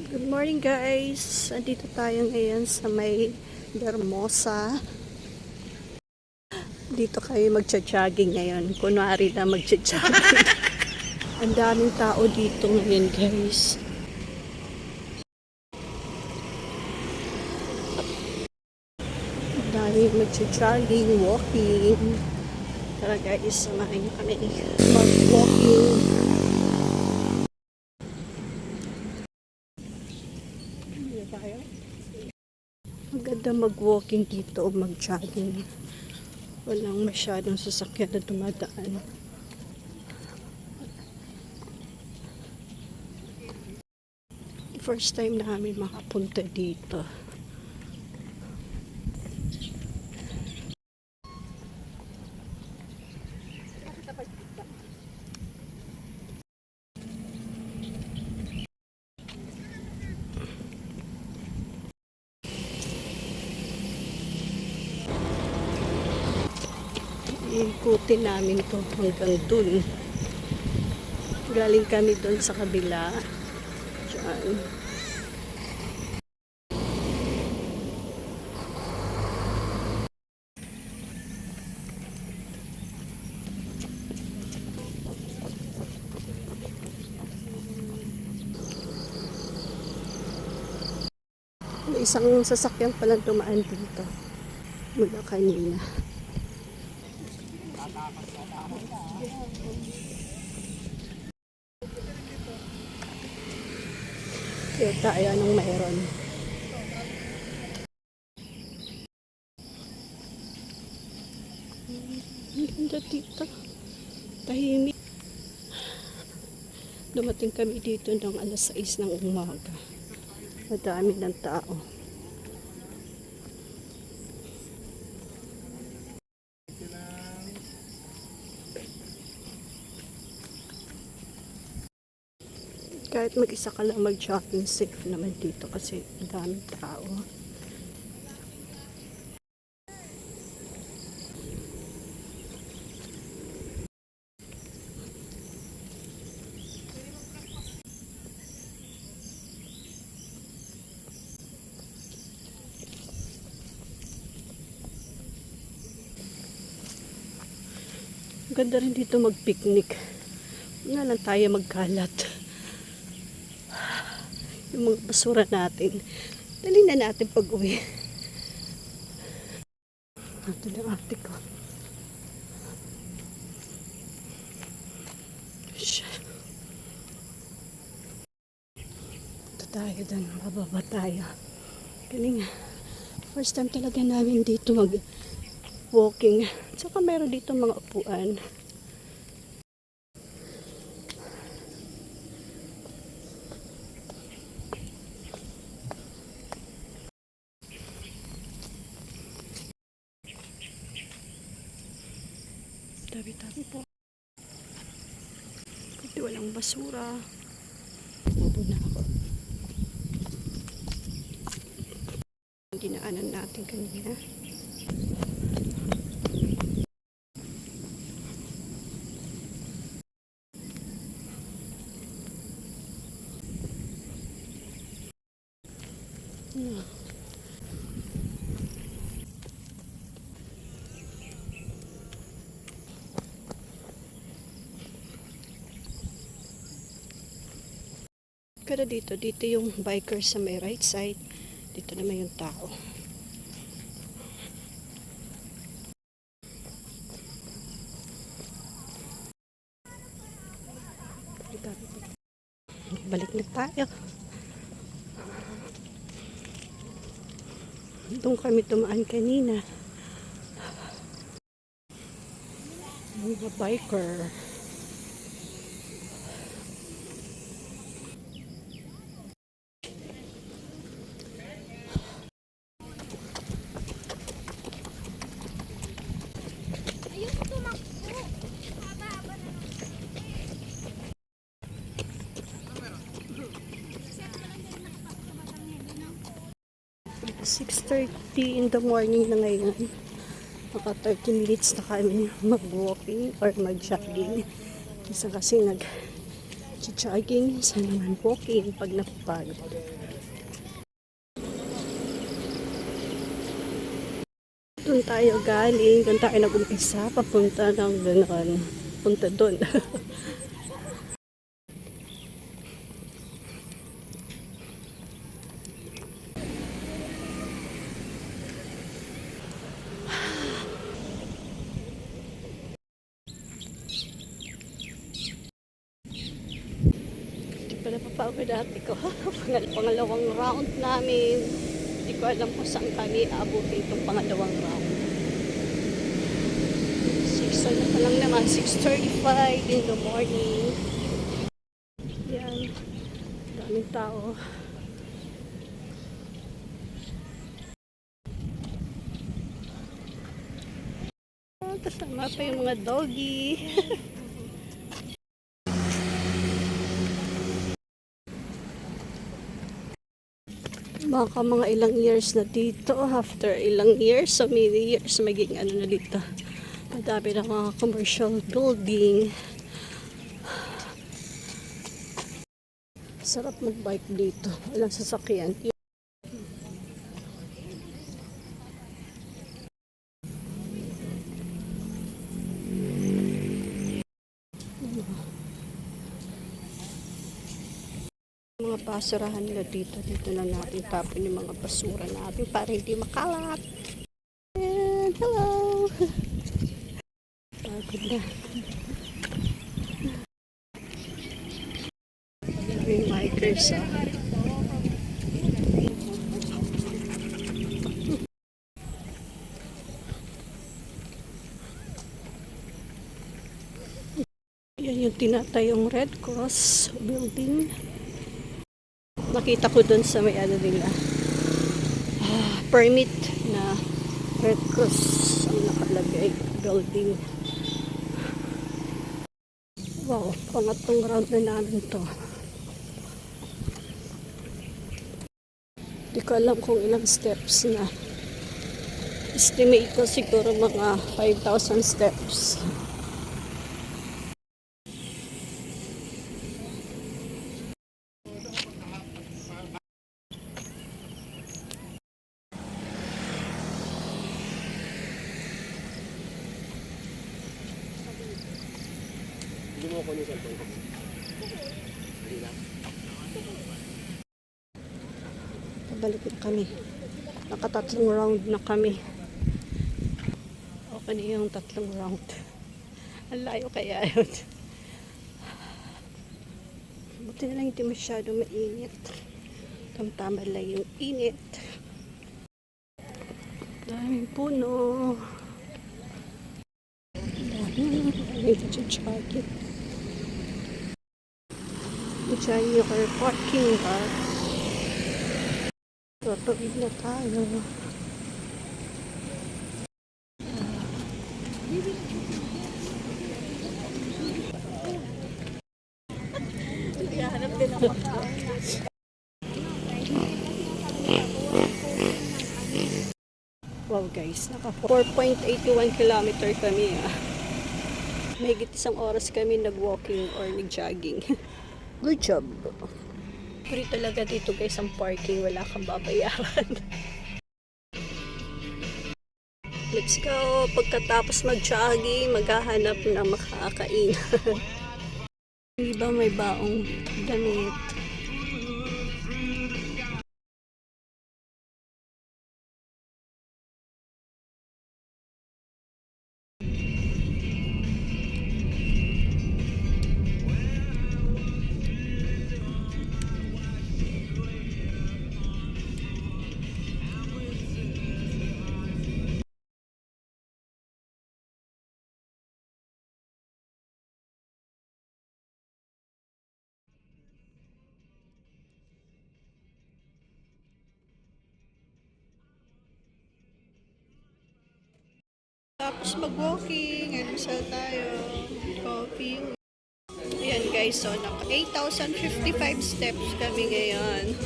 Good morning guys! Andito tayo ngayon sa may Hermosa. Dito kayo magcha-jogging ngayon. Kunwari na magcha-jogging. Ang daming tao dito ngayon guys. Ang daming magcha-jogging, walking. Tara guys, samahan nyo kami mag-walking. Maganda mag-walking dito o mag-jogging. Walang masyadong sasakyan na dumadaan. First time namin makapunta dito. Ikutin namin to hanggang dun. Galing kami dun sa kabila. Diyan. May isang sasakyan palang dumaan dito mula kanina. Kaya tayo anong mayroon. Ganda dito. Tahimik. Dumating kami dito ng alas 6 ng umaga. Madami ng tao. Kahit mag-isa ka lang mag-jogging, safe naman dito kasi ang daming tao. Ganda rin dito mag-picnic. Nga lang tayo magkalat. Yung mga basura natin. Dali na natin pag-uwi. Ito na ate ko. Ito tayo doon. Bababa tayo. Galing. First time talaga namin dito mag-walking. Tsaka meron dito mga upuan. Tabi-tabi po. Kasi walang basura. Bobo na ako. Dinaanan natin kanina. Kada dito yung bikers sa may right side. Dito naman yung tao. Balik na tayo. Doon kami tumaan kanina. Mga biker. (6:30 in the morning na ngayon. Naka 30 minutes na kami mag-walking or mag-jogging. Isa kasi Jogging, isa naman walking pag napapagod. Doon tayo galing, doon tayo nag-umpisa, papunta ng gano'n, punta doon. Hindi pa napapagod dati ko. Pangalawang round namin. Hindi ko alam kung saan kami aabutin itong pangalawang round. 6 na pa lang naman, 6:35 in the morning. Yan, daming tao. Kasama pa yung mga doggy. Baka mga ilang years na dito, after ilang years, so many years, maging ano na dito. Madami na mga commercial building. Sarap mag-bike dito. Walang sasakyan. Mga basurahan nila dito na natin tapon yung mga basura natin para hindi makalat. And hello! Pagod na. Yung bikers Yan yung tinatayong Red Cross building. Nakita ko dun sa may ano nila. Permit na Red Cross ang nakalagay. Building. Wow, pangatong round na namin to. Hindi ko alam kung ilang steps na. Estimate ko siguro mga 5,000 steps. Hindi mo ko ni cellphone ko. Pabalik na kami. Nakatatlong round na kami. Okay na yung tatlong round. Ang layo kaya yun. Buti na lang hindi masyado mainit. Tamtama lang yung init. Daming puno. Daming nagja-jogging. Diyan yung parking lot. Tutuwid na tayo. Hanap din ako tao. Wow guys, naka 4.81 kilometer kami. May isang oras kami nag-walking or nag-jogging. Good job. Free talaga dito guys ang parking, wala kang babayaran. Let's go. Pagkatapos mag-jogging, maghahanap ng makakainan. Hindi ba may baong damit? Tapos mag-walking, almusal tayo, coffee. Ayan guys, so naka 8,055 steps kami ngayon.